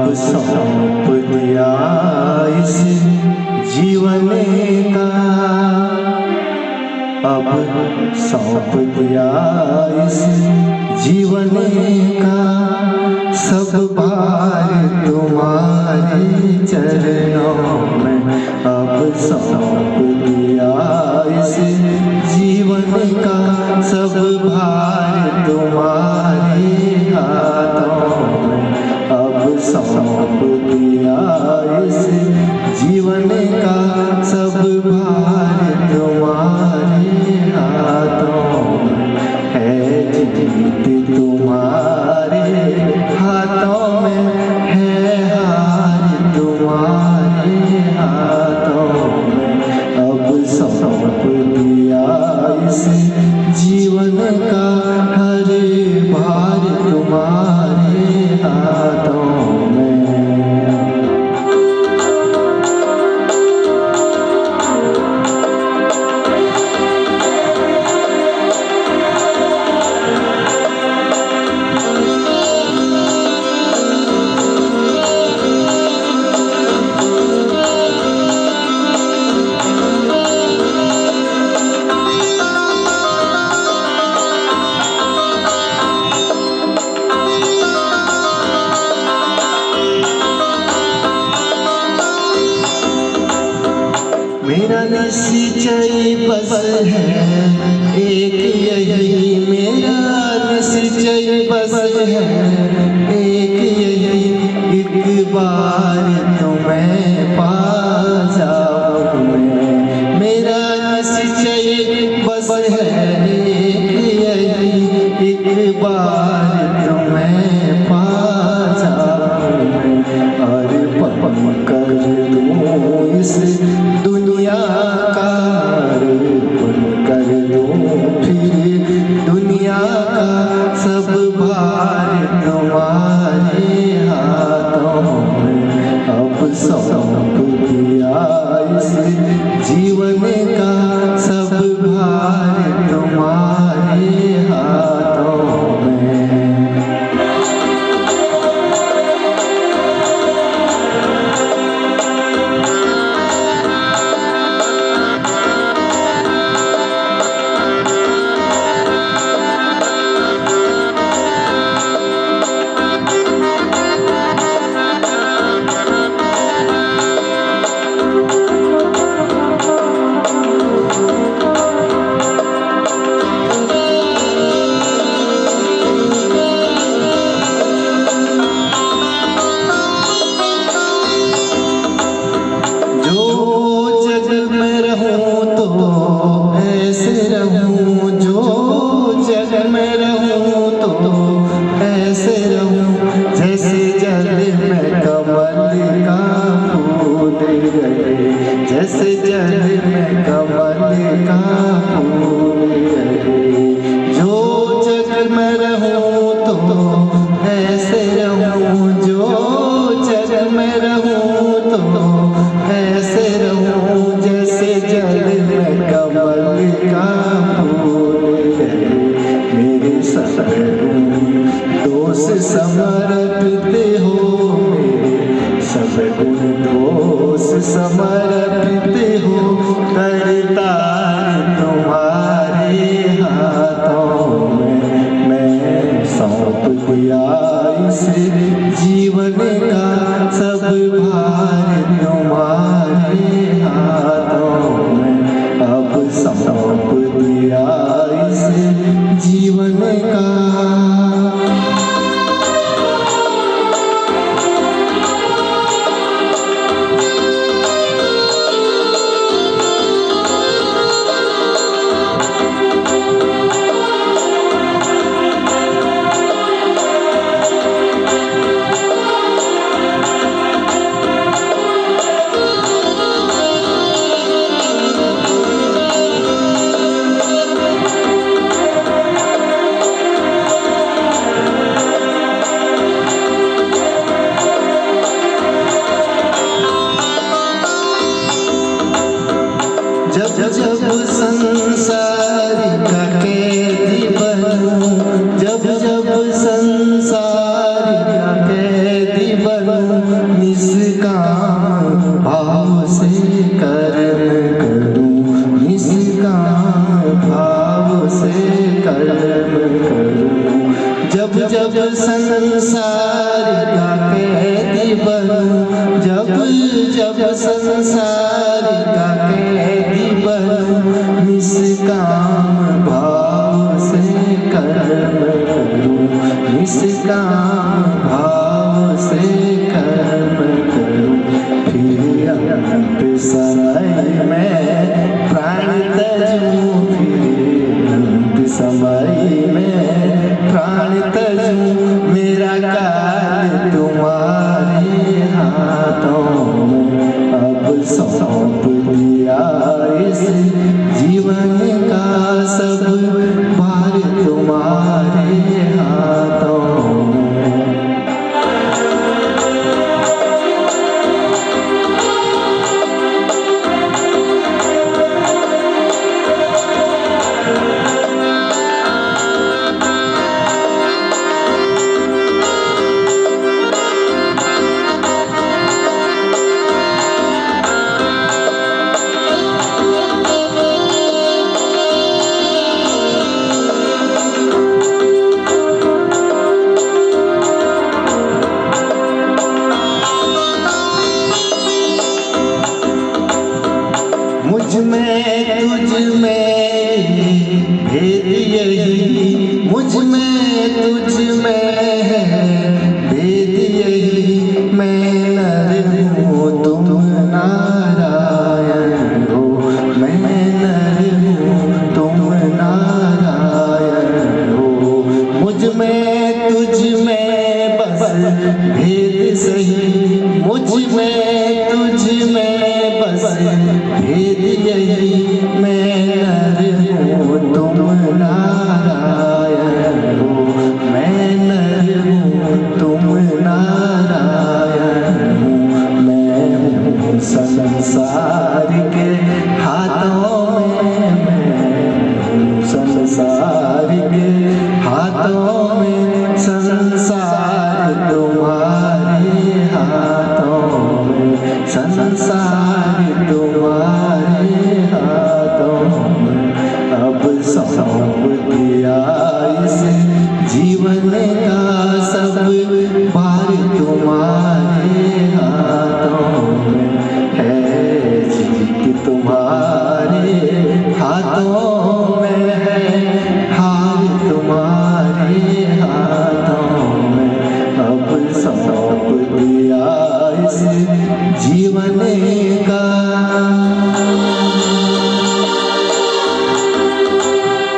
अब सौंप दिया इस जीवन का, अब सौंप दिया इस जीवन का, सब भार तुम्हारे चरणों में। अब सौंप दिया इस जीवन का, सब भार तुम्हारे हाथों में। अब सौंप दिया इस जीवन का, सब भार तुम्हारे हाथों में। है जीत तुम्हारे हाथों में, है हार तुम्हारे हाथों में। अब सौंप दिया इस जीवन का, हर भार तुम्हारे हाथों में। मेरा निश्चय बस है एक यही, मेरा निश्चय बस है एक यही, एक बार तुम्हें पा जाऊं मैं। मेरा निश्चय बस है एक यही, एक बार तुम्हें पा जाऊं मैं। और पवन कर दूं इस दुनिया का, अर्पण कर दूं फिर दुनिया का, सब भार तुम्हारे हाथों में। अब सौंप दिया इस जीवन का, सब भार तुम्हारे हाथों में। जग में रहूं तो ऐसे रहूं, जैसे जल में कमल का फूल रहे, जैसे जल में कमल का फूल रहे। जो जग में रहूं तो ऐसे रहूं, जो जग में रहूं तो ऐसे रहूं, जैसे जल में कमल का फूल रहे। मेरे सब गुण दोष समर्पित हो, मेरे सब गुण दोष समर्पित हो, करता तुम्हारे हाथों में। मैं सौंप दिया इस जीवन का, सब भार तुम्हारे हाथों में। अब सौंप दिया इस जीवन का। जब जब संसार का कैदी बनूं, जब जब संसार का कैदी बनूं, जब जब संसार का कैदी बनूं, जब जब संसार का कैदी बनूं, निष्काम भाव से कर्म करूं, निष्काम भाव से कर्म करूं। फिर अंत समय में प्राण तजूं, फिर अंत समय में प्राण तजूं, मेरा काल तुम्हारे हाथों में अब सौंप दिया। इस जीवन का सब भार तुम्हारे हाथों में। मुझ में तुझ में भेद यही, मुझ में तुझ में भेद यही। मैं नर हूँ तुम नारायण हो, मैं नर हूँ तुम नारायण हो। मुझ में तुझ में बस भेद सही, मुझ में तुझ में बस भेद यही। मैं नर हूँ तुम नारायण हो, मैं नर हूँ तुम नारायण हूँ। मैं हूँ संसार के हाथों में, मैं हूँ संसार के हाथों में। संसार